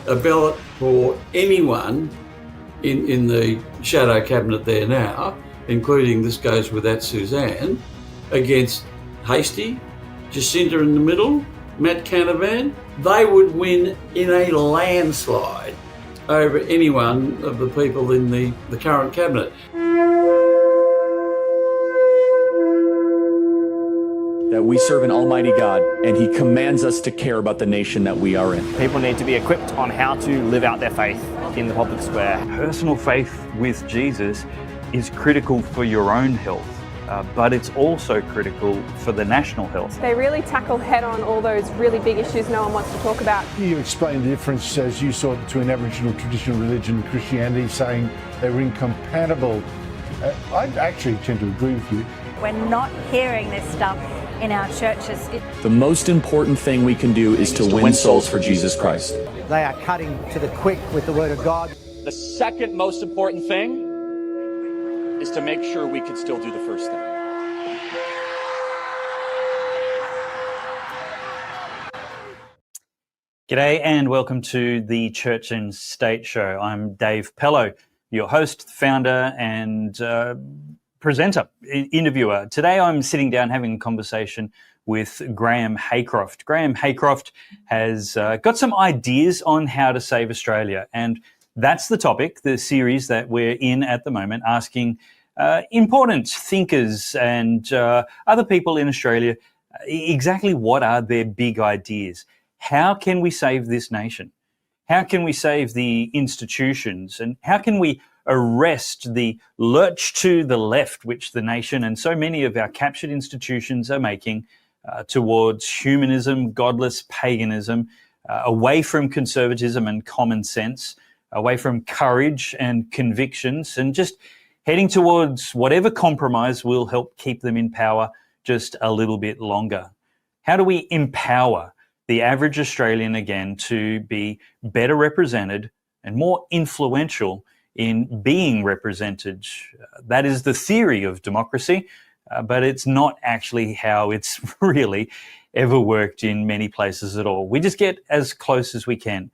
a ballot for anyone in the shadow cabinet there now, including, this goes without Suzanne, against Hastie, Jacinta in the middle, Matt Canavan, they would win in a landslide over any one of the people in the current cabinet. That we serve an almighty God, and he commands us to care about the nation that we are in. People need to be equipped on how to live out their faith in the public square. Personal faith with Jesus is critical for your own health, but it's also critical for the national health. They really tackle head-on all those really big issues no one wants to talk about. You explained the difference, as you saw, between Aboriginal traditional religion and Christianity, saying they were incompatible. I actually tend to agree with you. We're not hearing this stuff in our churches. The most important thing we can do is to win souls for Jesus Christ. They are cutting to the quick with the Word of God. The second most important thing is to make sure we can still do the first thing. G'day and welcome to the Church and State Show. I'm Dave Pellowe, your host, founder and presenter, interviewer. Today I'm sitting down having a conversation with Graeme Haycroft. Graeme Haycroft has got some ideas on how to save Australia, and that's the topic, the series that we're in at the moment, asking important thinkers and other people in Australia exactly what are their big ideas. How can we save this nation? How can we save the institutions? And how can we arrest the lurch to the left which the nation and so many of our captured institutions are making towards humanism, godless paganism, away from conservatism and common sense, away from courage and convictions, and just heading towards whatever compromise will help keep them in power just a little bit longer? How do we empower the average Australian again to be better represented and more influential in being represented? That is the theory of democracy, but it's not actually how it's really ever worked in many places at all. We just get as close as we can.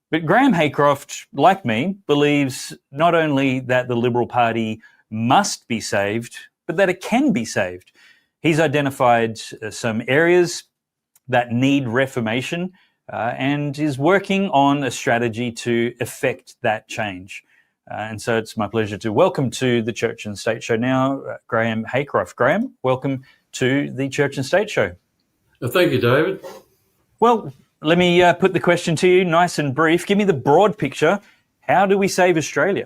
But Graeme Haycroft, like me, believes not only that the Liberal Party must be saved, but that it can be saved. He's identified some areas that need reformation and is working on a strategy to effect that change. And so it's my pleasure to welcome to the Church and State Show now, Graeme Haycroft. Graeme, welcome to the Church and State Show. Thank you, David. Well, let me put the question to you, nice and brief. Give me the broad picture. How do we save Australia?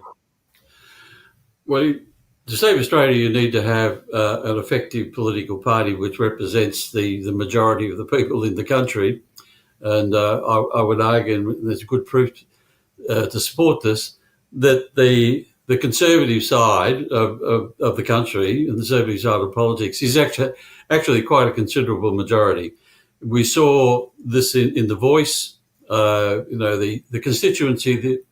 Well, to save Australia, you need to have an effective political party which represents the majority of the people in the country. And I would argue, and there's good proof to support this, that the conservative side of the country and the conservative side of politics is actually quite a considerable majority. We saw this in The Voice. The constituency that,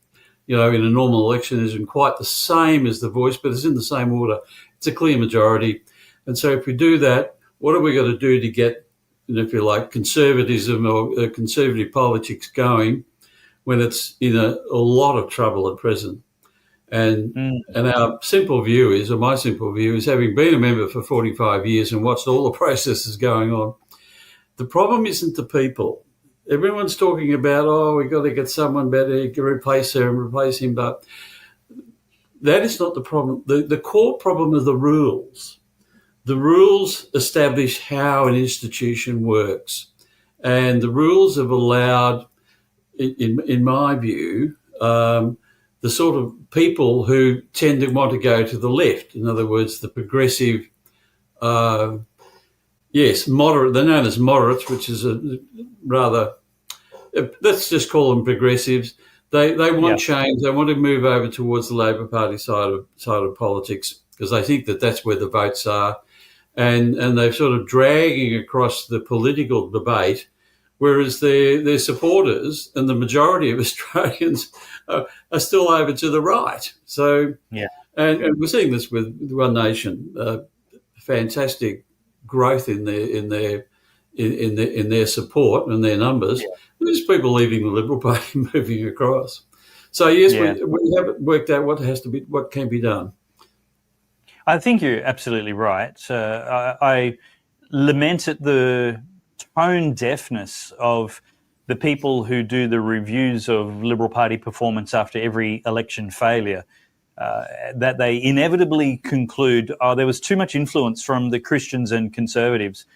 in a normal election isn't quite the same as The Voice, but it's in the same order. It's a clear majority. And so if we do that, what are we going to do to get, if you like, conservatism or conservative politics going when it's in a lot of trouble at present? And our simple view is, or my simple view is, having been a member for 45 years and watched all the processes going on, the problem isn't the people. Everyone's talking about, we've got to get someone better, you can replace her and replace him, but that is not the problem. The core problem are the rules. The rules establish how an institution works, and the rules have allowed, in my view, the sort of people who tend to want to go to the left. In other words, the progressive, moderate. They're known as moderates, which is a rather, let's just call them progressives. They want change. They want to move over towards the Labor Party side of politics because they think that that's where the votes are, and they're sort of dragging across the political debate, whereas their supporters and the majority of Australians are still over to the right. So, and we're seeing this with One Nation, fantastic growth in their in their support and their numbers. Yeah. There's people leaving the Liberal Party, moving across. So yes, we haven't worked out what can be done. I think you're absolutely right. I lament at the tone deafness of the people who do the reviews of Liberal Party performance after every election failure, that they inevitably conclude, there was too much influence from the Christians and Conservatives.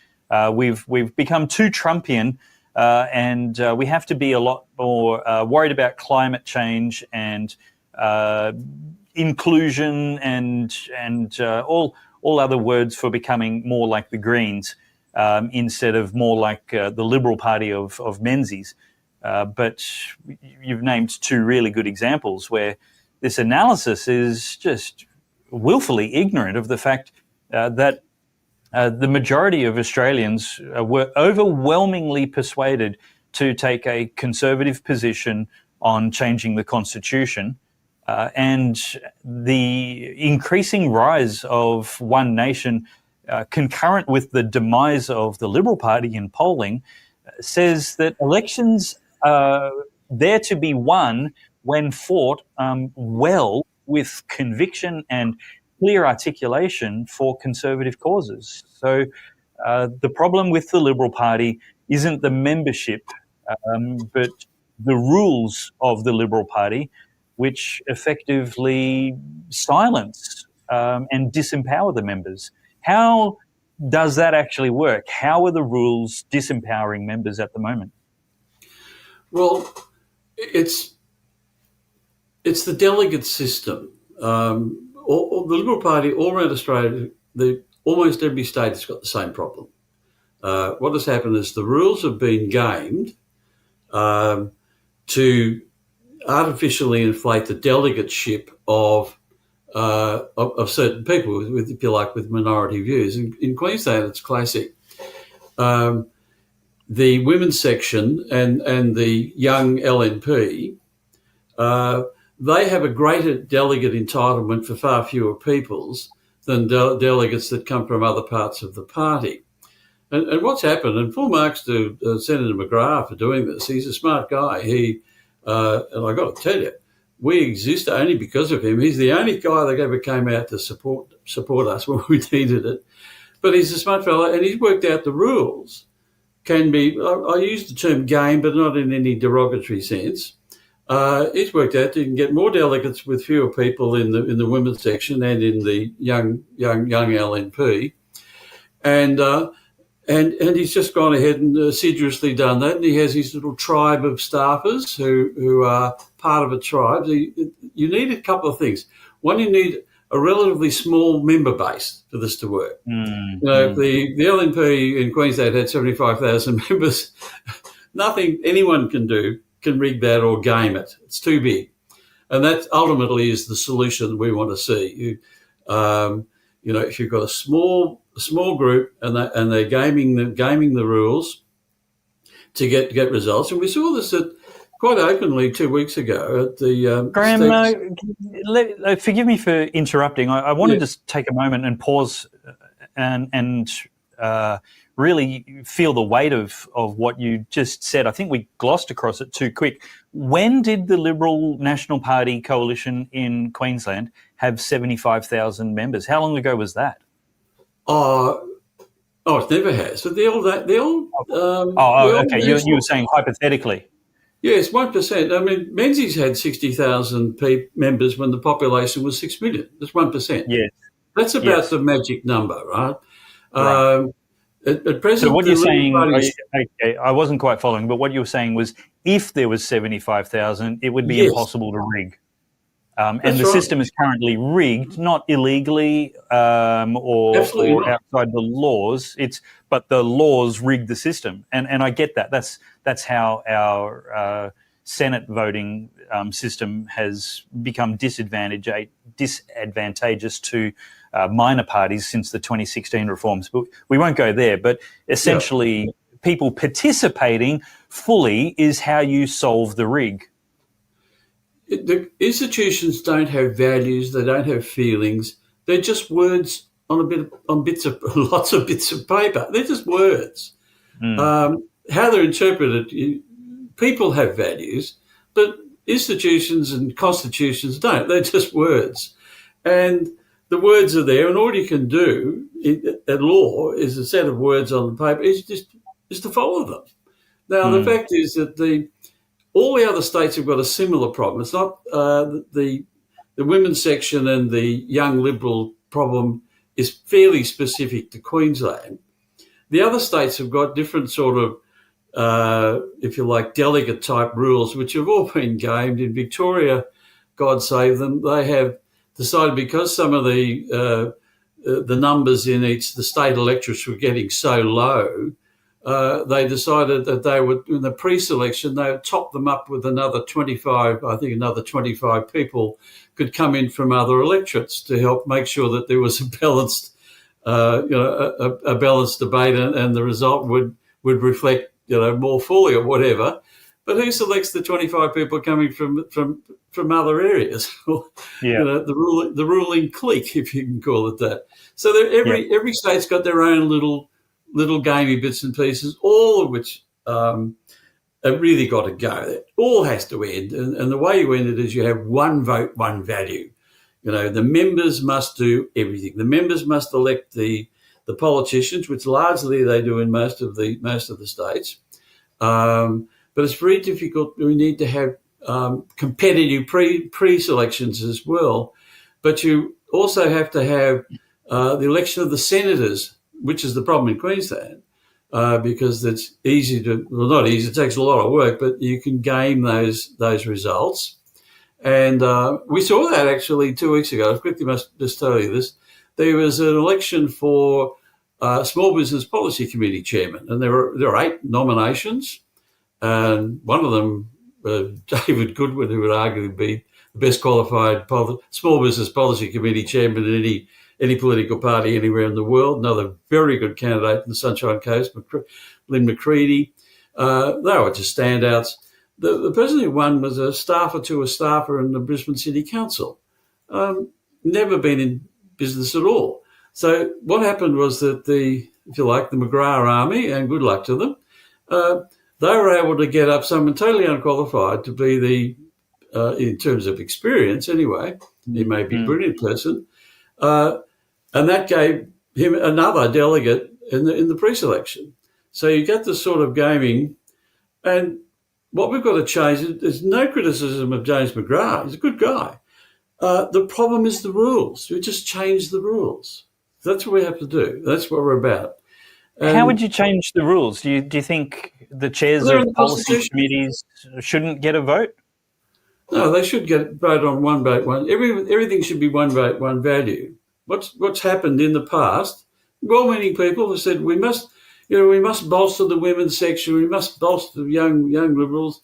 We've become too Trumpian, and we have to be a lot more worried about climate change and inclusion and all other words for becoming more like the Greens, instead of more like the Liberal Party of Menzies. But you've named two really good examples where this analysis is just willfully ignorant of the fact that the majority of Australians were overwhelmingly persuaded to take a conservative position on changing the Constitution. And the increasing rise of One Nation, concurrent with the demise of the Liberal Party in polling, says that elections are there to be won when fought well with conviction and clear articulation for conservative causes. So the problem with the Liberal Party isn't the membership, but the rules of the Liberal Party, which effectively silence and disempower the members. How does that actually work? How are the rules disempowering members at the moment? Well, it's the delegate system. The Liberal Party all around Australia, almost every state has got the same problem. What has happened is the rules have been gamed to artificially inflate the delegateship of certain people with, if you like, with minority views. In Queensland, it's classic. The women's section and the young LNP, they have a greater delegate entitlement for far fewer peoples than delegates that come from other parts of the party. And what's happened, and full marks to Senator McGrath for doing this. He's a smart guy. And I got to tell you, we exist only because of him. He's the only guy that ever came out to support us when we needed it. But he's a smart fellow, and he's worked out the rules. Can be, I use the term game, but not in any derogatory sense. He's worked out you can get more delegates with fewer people in the women's section and in the young LNP, and he's just gone ahead and assiduously done that. And he has his little tribe of staffers who are part of a tribe. You need a couple of things. One, you need a relatively small member base for this to work. The LNP in Queensland had 75,000 members. Nothing anyone can do can rig that or game it. It's too big. And that ultimately is the solution we want to see. If you've got a small group and they're gaming the rules to get results, and we saw this quite openly 2 weeks ago at the Graeme, forgive me for interrupting. I wanted to take a moment and pause and really feel the weight of what you just said. I think we glossed across it too quick. When did the Liberal National Party coalition in Queensland have 75,000 members? How long ago was that? It never has. But okay. You were saying hypothetically. Yes, 1%. I mean, Menzies had 60,000 members when the population was 6 million. That's 1%. Yes. That's about the magic number, right? At present, so what you're saying, I wasn't quite following, but what you were saying was if there was 75,000, it would be impossible to rig. And the system is currently rigged, not illegally or outside the laws. But the laws rig the system, and I get that. That's how our Senate voting system has become disadvantageous to minor parties since the 2016 reforms. But we won't go there. But essentially, people participating fully is how you solve the rig. The institutions don't have values. They don't have feelings. They're just words on lots of bits of paper. They're just words. How they're interpreted, people have values, but institutions and constitutions don't. They're just words. And the words are there, and all you can do at law is a set of words on the paper is to follow them. Now, the fact is that all the other states have got a similar problem. It's not the women's section and the young Liberal problem is fairly specific to Queensland. The other states have got different sort of, if you like, delegate type rules, which have all been gamed. In Victoria, God save them, they have decided because some of the numbers in the state electorates were getting so low, they decided that they would, in the pre-selection, they would top them up with another 25, I think another 25 people could come in from other electorates to help make sure that there was a balanced, a balanced debate and the result would reflect, more fully or whatever. But who selects the 25 people coming from other areas? The ruling clique, if you can call it that. So every state's got their own little gamey bits and pieces, all of which have really got to go. It all has to end. And the way you end it is you have one vote, one value. The members must do everything. The members must elect the politicians, which largely they do in most of the states. But it's very difficult. We need to have competitive pre-selections as well. But you also have to have the election of the senators, which is the problem in Queensland, because it's not easy, it takes a lot of work, but you can game those results. And we saw that actually 2 weeks ago. I quickly must just tell you this. There was an election for Small Business Policy Committee chairman, and there are 8 nominations. And one of them, David Goodwin, who would arguably be the best qualified Small Business Policy Committee chairman in any political party anywhere in the world. Another very good candidate in the Sunshine Coast, Lynn McCready. They were just standouts. The person who won was a staffer in the Brisbane City Council. Never been in business at all. So what happened was that the McGrath army, and good luck to them, they were able to get up someone totally unqualified to be in terms of experience anyway, he may be a brilliant person, and that gave him another delegate in the pre-selection. So you get this sort of gaming, and what we've got to change, there's no criticism of James McGrath, he's a good guy. The problem is the rules. We just change the rules. That's what we have to do. That's what we're about. How would you change the rules? Do you think the chairs of policy committees shouldn't get a vote? No, they should get vote on one vote, one. Everything should be one vote, one value. What's happened in the past? Well-meaning people have said we must bolster the women's section. We must bolster the young Liberals.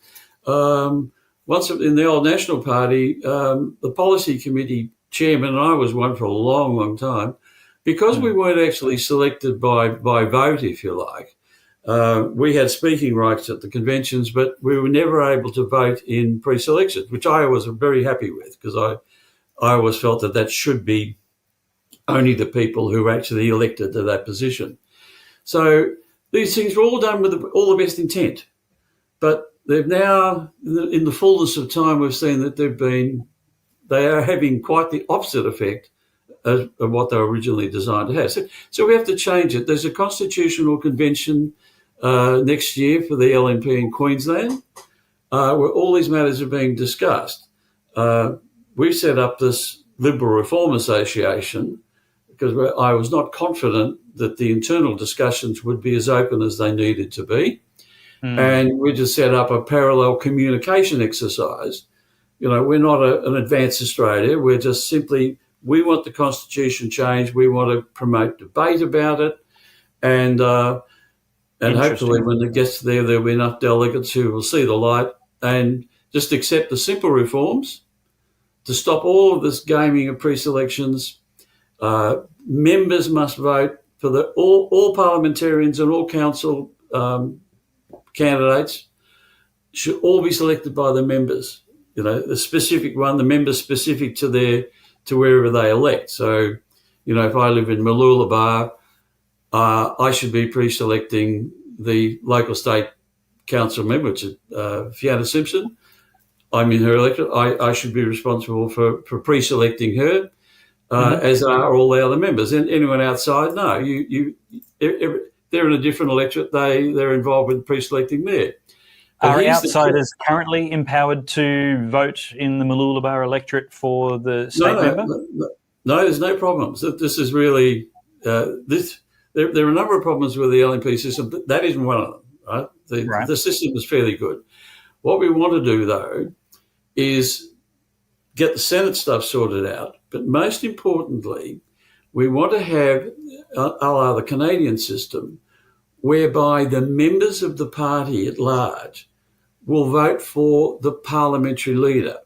Once in the old National Party, the policy committee chairman, and I was one for a long, long time, because we weren't actually selected by vote, if you like. We had speaking rights at the conventions, but we were never able to vote in pre-selections, which I was very happy with, because I always felt that should be only the people who were actually elected to that position. So these things were all done with all the best intent, but they've now, in the fullness of time, we've seen that they are having quite the opposite effect of what they were originally designed to have. So we have to change it. There's a constitutional convention next year for the LNP in Queensland, where all these matters are being discussed. We've set up this Liberal Reform Association because I was not confident that the internal discussions would be as open as they needed to be. And we just set up a parallel communication exercise. We're not an advanced Australia. We're just simply, we want the Constitution changed. We want to promote debate about it. And hopefully when it gets there, there'll be enough delegates who will see the light and just accept the simple reforms to stop all of this gaming of pre-selections. Members must vote for all parliamentarians and all council candidates should all be selected by the members. The specific one, the members specific to wherever they elect. So, if I live in Mooloolaba, I should be pre-selecting the local state council member, which is Fiona Simpson. I'm in her electorate. I should be responsible for pre-selecting her, as are all the other members. And anyone outside, no. They're in a different electorate. They're involved with pre-selecting there. Are outsiders currently empowered to vote in the Mooloolaba electorate for the state member? No, there's no problems. This is really this. There are a number of problems with the LNP system, but that isn't one of them. Right? The system is fairly good. What we want to do, though, is get the Senate stuff sorted out. But most importantly, we want to have a la the Canadian system, whereby the members of the party at large will vote for the parliamentary leader.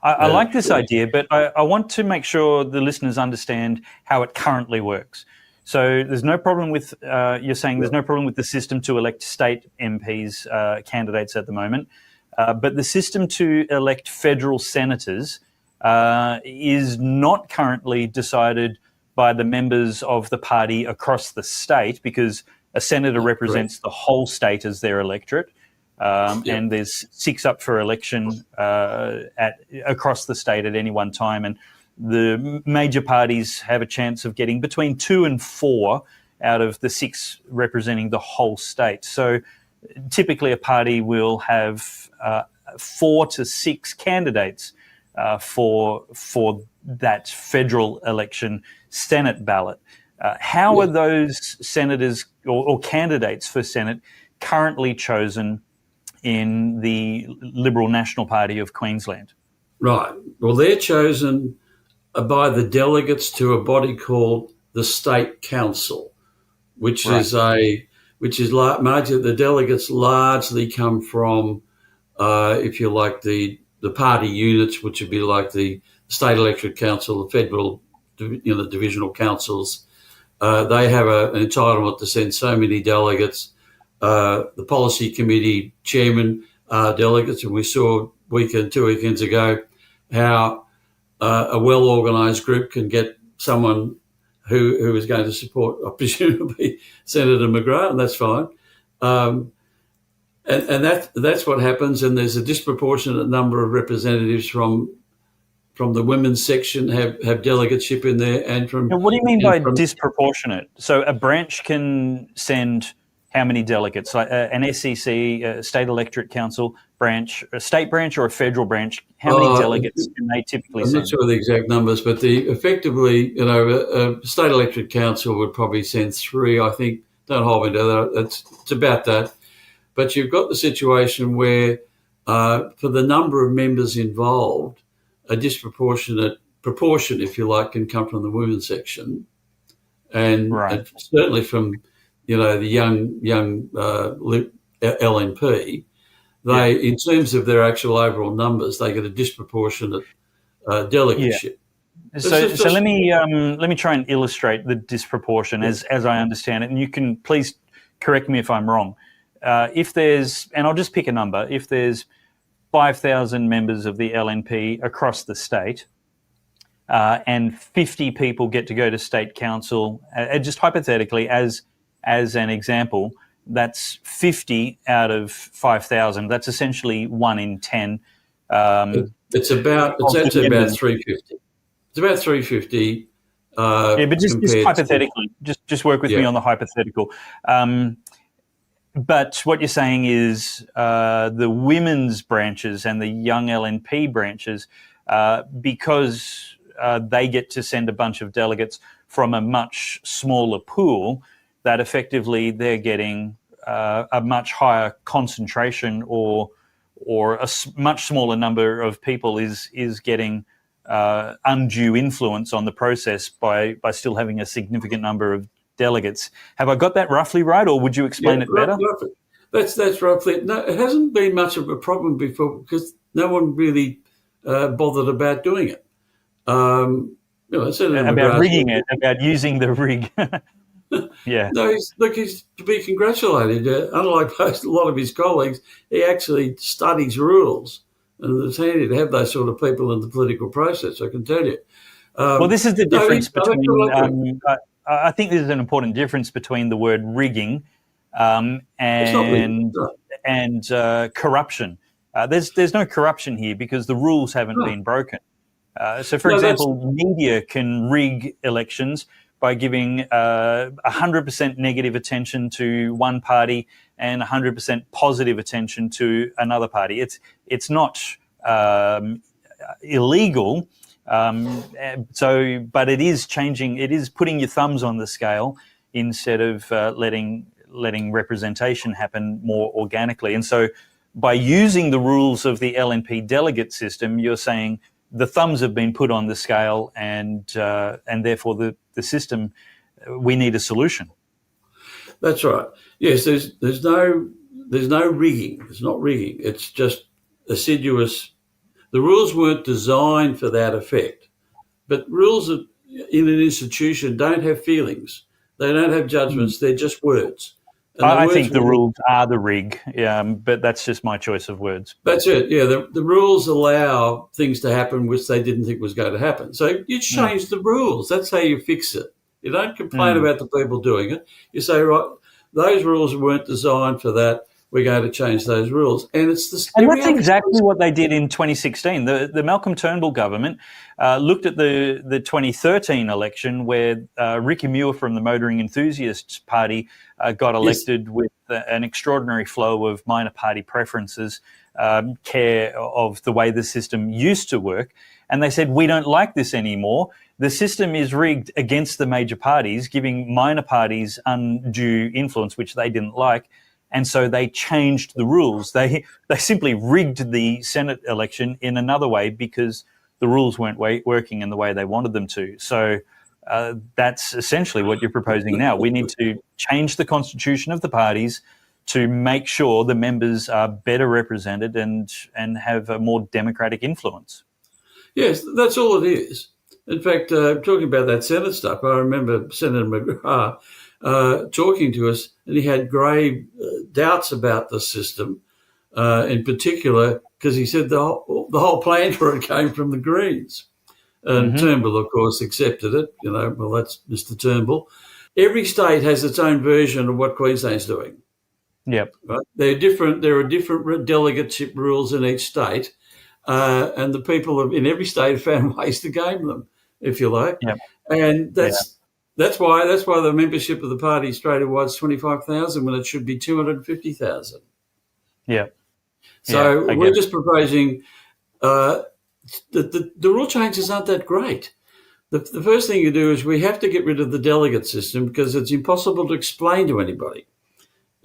I like this idea, but I want to make sure the listeners understand how it currently works. So there's no problem with, you're saying there's no problem with the system to elect state MPs, candidates at the moment, but the system to elect federal senators is not currently decided by the members of the party across the state, because a senator represents the whole state as their electorate. And there's 6 up for election across the state at any one time. And the major parties have a chance of getting between 2 and 4 out of the 6 representing the whole state. So typically a party will have 4 to 6 candidates for that federal election Senate ballot. How are those senators or candidates for Senate currently chosen in the Liberal National Party of Queensland? Right. Well, they're chosen by the delegates to a body called the State Council, which is the delegates largely come from, if you like, the party units, which would be like the State Electorate Council, the federal, divisional councils. They have an entitlement to send so many delegates. The policy committee chairman are delegates, and we saw 2 weekends ago how a well-organised group can get someone who is going to support, presumably, Senator McGrath, and that's fine. And that's what happens, and there's a disproportionate number of representatives from the women's section have delegateship in there, and from... Now, what do you mean by disproportionate? So a branch can send how many delegates? Like an SEC, a State Electorate Council branch, a state branch or a federal branch, how many delegates can they typically send? I'm not sure the exact numbers, but effectively, a State Electorate Council would probably send 3, I think. Don't hold me to that. It's about that. But you've got the situation where, for the number of members involved, a disproportionate proportion, if you like, can come from the women's section, and certainly from, the young LNP. They, in terms of their actual overall numbers, they get a disproportionate delegateship. So let me try and illustrate the disproportion as I understand it, and you can please correct me if I'm wrong. If there's, and I'll just pick a number, if there's 5,000 members of the LNP across the state, and 50 people get to go to state council, just hypothetically as an example, that's 50 out of 5,000. That's essentially 1 in 10. It's about 350. It's about 350. But just hypothetically, just work with me on the hypothetical. But what you're saying is the women's branches and the young LNP branches, because they get to send a bunch of delegates from a much smaller pool, that effectively they're getting a much higher concentration or a much smaller number of people is getting undue influence on the process by still having a significant number of delegates. Have I got that roughly right, or would you explain it better? Roughly. That's roughly. No, it hasn't been much of a problem before because no one really bothered about doing it. About rigging it, about using the rig. Yeah. No, he's to be congratulated. Unlike a lot of his colleagues, he actually studies rules, and it's handy to have those sort of people in the political process, I can tell you. Well, this is the difference between... I think there's an important difference between the word rigging It's not rigged. and corruption. There's no corruption here because the rules haven't been broken. So, for example, media can rig elections by giving 100% negative attention to one party and 100% positive attention to another party. It's not illegal, but it is changing. It is putting your thumbs on the scale instead of letting representation happen more organically. And so, by using the rules of the LNP delegate system, you're saying the thumbs have been put on the scale, and therefore the system, we need a solution. That's right. Yes, there's no rigging. It's not rigging. It's just assiduous. The rules weren't designed for that effect. But rules in an institution don't have feelings. They don't have judgments. They're just words. I think the rules are the rig, but that's just my choice of words. That's it, yeah. The rules allow things to happen which they didn't think was going to happen. So you change the rules. That's how you fix it. You don't complain about the people doing it. You say, right, those rules weren't designed for that. We're going to change those rules. And it's the and that's exactly what they did in 2016. The Malcolm Turnbull government looked at the 2013 election where Ricky Muir from the Motoring Enthusiasts Party got elected with an extraordinary flow of minor party preferences, care of the way the system used to work. And they said, we don't like this anymore. The system is rigged against the major parties, giving minor parties undue influence, which they didn't like. And so they changed the rules. They simply rigged the Senate election in another way because the rules weren't working in the way they wanted them to. So that's essentially what you're proposing now. We need to change the constitution of the parties to make sure the members are better represented and have a more democratic influence. Yes, that's all it is. In fact, talking about that Senate stuff, I remember Senator McGrath talking to us, and he had grave doubts about the system, in particular, because he said the whole plan for it came from the Greens. And Turnbull, of course, accepted it. Well, that's Mr. Turnbull. Every state has its own version of what Queensland's doing. Yep. Right? There are different delegateship rules in each state, and the people in every state have found ways to game them, if you like. Yep. And that's why the membership of the party Australia-wide is 25,000 when it should be 250,000. Yeah. So we're just proposing the rule changes aren't that great. The first thing you do is we have to get rid of the delegate system because it's impossible to explain to anybody.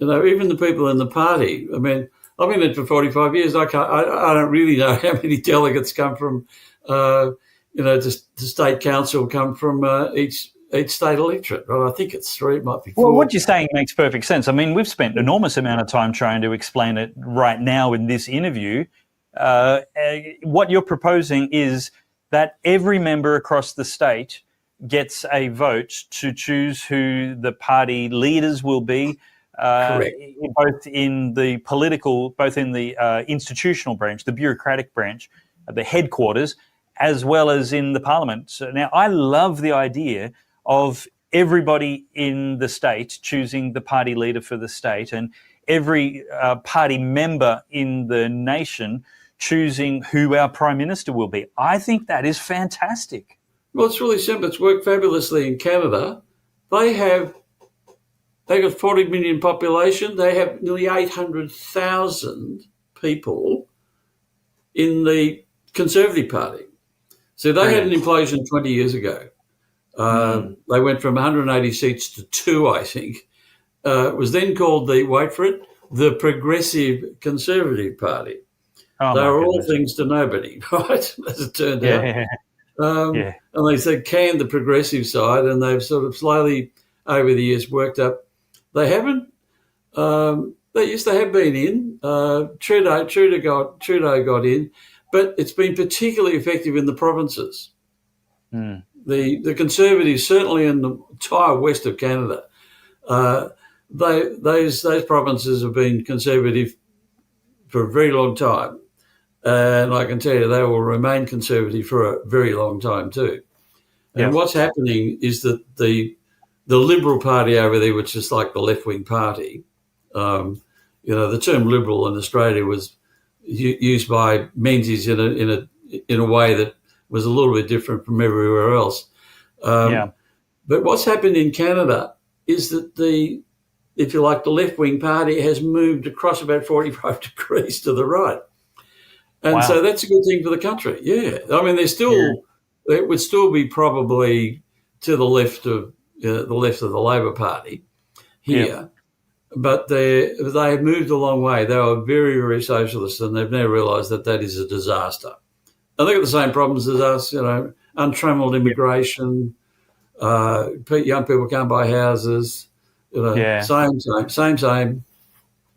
Even the people in the party. I mean, I've been in it for 45 years. I don't really know how many delegates come from, the state council come from each state electorate. Right? I think it's 3. It might be 4. Well, what you're saying makes perfect sense. I mean, we've spent an enormous amount of time trying to explain it right now in this interview. What you're proposing is that every member across the state gets a vote to choose who the party leaders will be, both in the institutional branch, the bureaucratic branch, the headquarters, as well as in the parliament. So now, I love the idea of everybody in the state choosing the party leader for the state and every party member in the nation choosing who our Prime Minister will be. I think that is fantastic. Well, it's really simple. It's worked fabulously in Canada. They got 40 million population. They have nearly 800,000 people in the Conservative Party. So they had an implosion 20 years ago. They went from 180 seats to 2, I think. It was then called the Progressive Conservative Party. Oh, they were all things to nobody, right, as it turned out. And they said canned the progressive side, and they've sort of slowly over the years worked up. They haven't. They have been in. Trudeau got in, but it's been particularly effective in the provinces. The Conservatives, certainly in the entire west of Canada, those provinces have been Conservative for a very long time. And I can tell you they will remain Conservative for a very long time too. And what's happening is that the Liberal Party over there, which is like the left-wing party, The term liberal in Australia was used by Menzies in a way that was a little bit different from everywhere else. But what's happened in Canada is that the left-wing party has moved across about 45 degrees to the right. And so that's a good thing for the country. Yeah. I mean, it would still be probably to the left of the Labor Party here. But they have moved a long way. They were very, very socialist, and they've now realised that is a disaster. And they've got the same problems as us, untrammeled immigration, young people can't buy houses, same.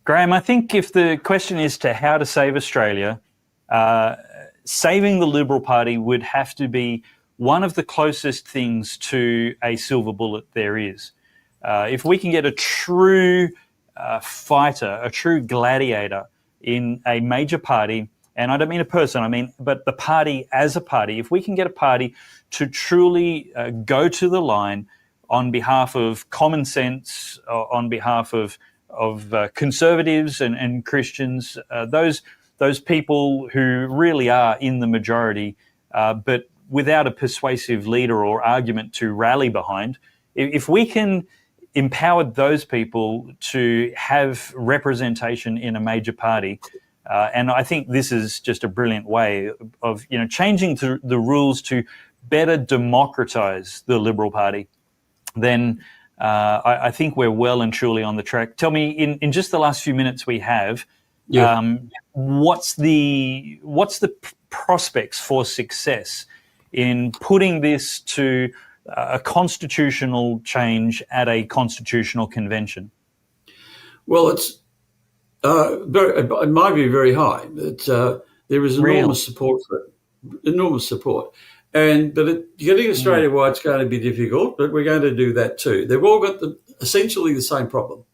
Graeme, I think if the question is to how to save Australia, saving the Liberal Party would have to be one of the closest things to a silver bullet there is. If we can get a true fighter, a true gladiator in a major party, and I don't mean a person, but the party as a party, if we can get a party to truly go to the line on behalf of common sense, on behalf of conservatives and Christians, those people who really are in the majority, but without a persuasive leader or argument to rally behind, if we can empower those people to have representation in a major party, and I think this is just a brilliant way of changing the rules to better democratise the Liberal Party, then I think we're well and truly on the track. Tell me, in just the last few minutes we have, what's the prospects for success in putting this to a constitutional change at a constitutional convention? Well, it's in my view very high. There is enormous support for it, enormous support. But getting Australia-wide is going to be difficult, but we're going to do that too. They've all got essentially the same problem,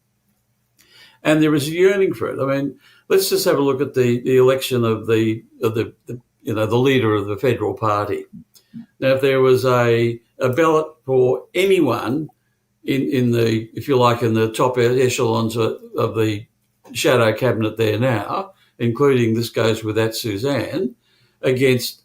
and there is a yearning for it. I mean, let's just have a look at the election of the leader of the federal party. Now, if there was a ballot for anyone in the, if you like, in the top echelons of the shadow cabinet there now, including, this goes with that, Suzanne, against,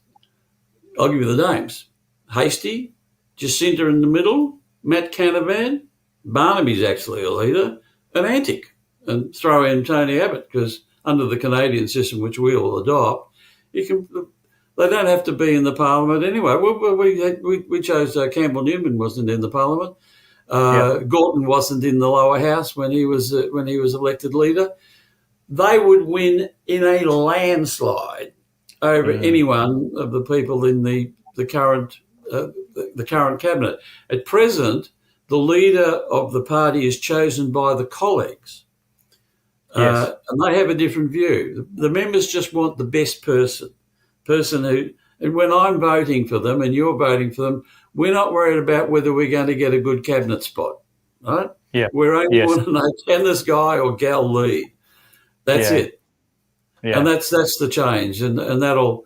I'll give you the names: Hastie, Jacinta in the middle, Matt Canavan, Barnaby's actually a leader, and Antic, and throw in Tony Abbott, because under the Canadian system, which we all adopt, they don't have to be in the parliament anyway. We chose Campbell Newman wasn't in the parliament. Gorton wasn't in the lower house when he was elected leader. They would win in a landslide over any one of the people in the current cabinet. At present, the leader of the party is chosen by the colleagues, and they have a different view. The members just want the best person who. And when I'm voting for them and you're voting for them, we're not worried about whether we're going to get a good cabinet spot, right? Yeah. We're only want to know, can this guy or gal lead? That's it. Yeah. And that's the change, and that'll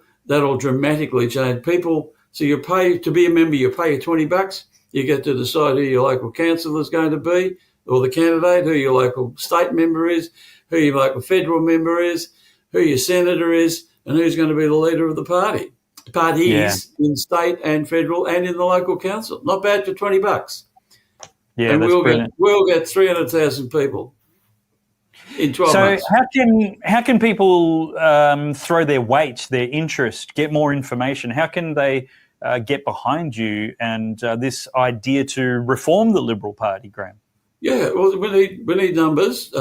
dramatically change. People, so you pay to be a member, you pay $20. You get to decide who your local councillor is going to be, or the candidate, who your local state member is, who your local federal member is, who your senator is, and who's going to be the leader of the party. Parties in state and federal and in the local council. Not bad for $20. Yeah, and that's brilliant. We'll get 300,000 people in 12 months. So how can people throw their weight, their interest, get more information? How can they get behind you and this idea to reform the Liberal Party, Graeme? Yeah, well, we need numbers.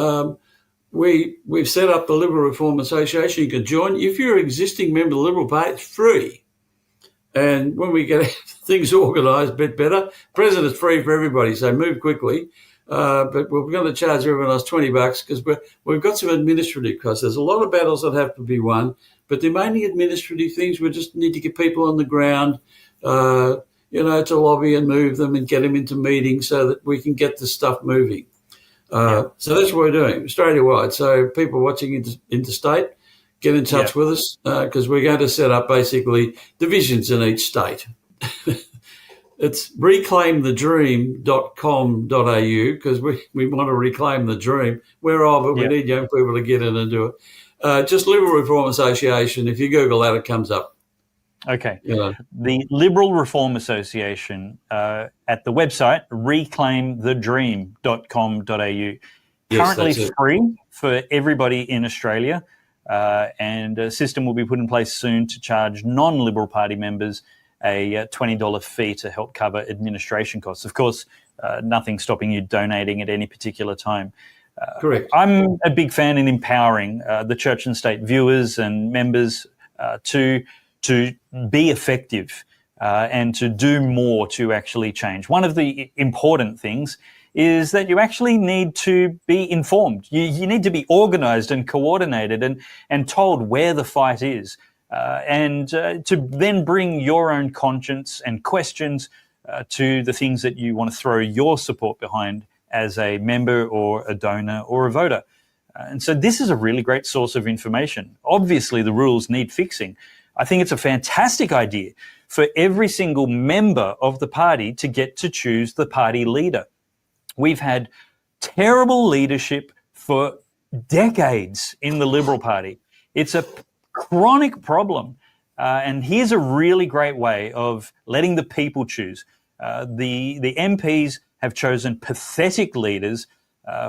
We've set up the Liberal Reform Association. You can join. If you're an existing member of the Liberal Party, it's free. And when we get things organised a bit better, present is free for everybody, so move quickly. But we're going to charge everyone else $20 because we've got some administrative costs. There's a lot of battles that have to be won, but they're mainly administrative things. We just need to get people on the ground, to lobby and move them and get them into meetings so that we can get the stuff moving. So that's what we're doing, Australia-wide. So people watching interstate, get in touch with us because we're going to set up basically divisions in each state. It's reclaimthedream.com.au because we want to reclaim the dream. Where are we? We need young people to get in and do it. Just Liberal Reform Association. If you Google that, it comes up. Okay. The Liberal Reform Association at the website reclaimthedream.com.au. Currently free for everybody in Australia, and a system will be put in place soon to charge non-Liberal Party members a $20 fee to help cover administration costs. Of course, nothing stopping you donating at any particular time. Correct. I'm a big fan in empowering the Church and State viewers and members to be effective and to do more to actually change. One of the important things is that you actually need to be informed. You need to be organised and coordinated and told where the fight is. And to then bring your own conscience and questions to the things that you want to throw your support behind as a member or a donor or a voter. And so this is a really great source of information. Obviously, the rules need fixing. I think it's a fantastic idea for every single member of the party to get to choose the party leader. We've had terrible leadership for decades in the Liberal Party. It's a chronic problem. And here's a really great way of letting the people choose. The MPs have chosen pathetic leaders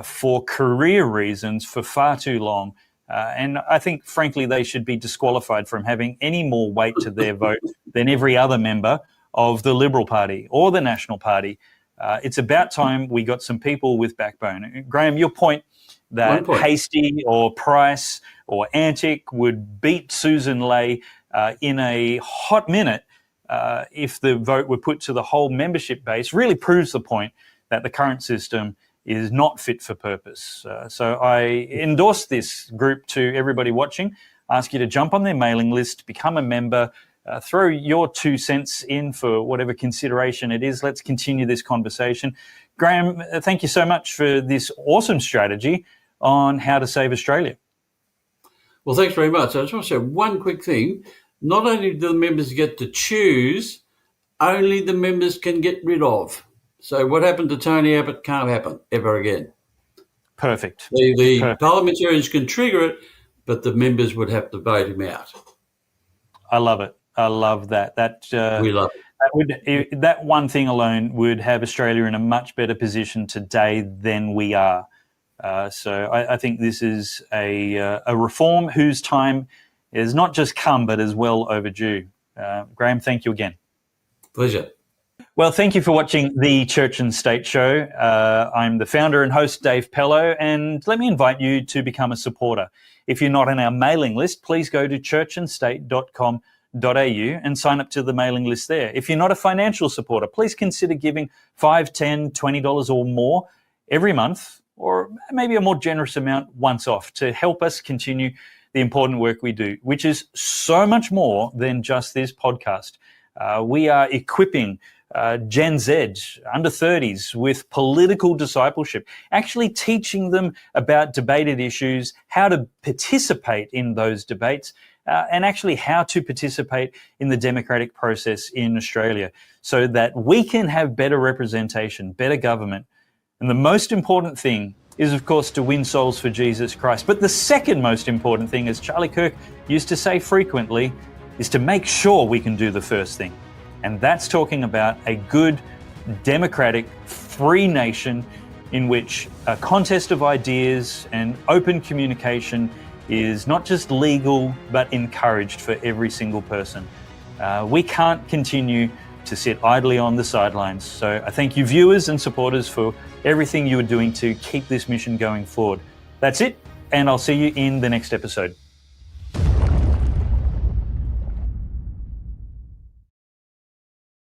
for career reasons for far too long. And I think, frankly, they should be disqualified from having any more weight to their vote than every other member of the Liberal Party or the National Party. It's about time we got some people with backbone. Graeme, your point that Hasty or Price or Antic would beat Susan Ley in a hot minute if the vote were put to the whole membership base really proves the point that the current system is not fit for purpose. So I endorse this group to everybody watching, ask you to jump on their mailing list, become a member, throw your 2 cents in for whatever consideration it is. Let's continue this conversation. Graeme, thank you so much for this awesome strategy on how to save Australia. Well, thanks very much. I just want to say one quick thing. Not only do the members get to choose, only the members can get rid of. So what happened to Tony Abbott can't happen ever again. Perfect. The parliamentarians can trigger it, but the members would have to vote him out. I love it. I love that. We love it. That one thing alone would have Australia in a much better position today than we are. So I think this is a reform whose time is not just come, but is well overdue. Graeme, thank you again. Pleasure. Well, thank you for watching the Church and State Show. I'm the founder and host, Dave Pellowe, and let me invite you to become a supporter. If you're not on our mailing list, please go to churchandstate.com.au and sign up to the mailing list there. If you're not a financial supporter, please consider giving $5, $10, $20 or more every month, or maybe a more generous amount once off to help us continue the important work we do, which is so much more than just this podcast. We are equipping Gen Z, under 30s, with political discipleship, actually teaching them about debated issues, how to participate in those debates, and actually how to participate in the democratic process in Australia so that we can have better representation, better government. And the most important thing is, of course, to win souls for Jesus Christ. But the second most important thing, as Charlie Kirk used to say frequently, is to make sure we can do the first thing. And that's talking about a good, democratic, free nation in which a contest of ideas and open communication is not just legal, but encouraged for every single person. We can't continue to sit idly on the sidelines. So I thank you, viewers and supporters, for everything you are doing to keep this mission going forward. That's it, and I'll see you in the next episode.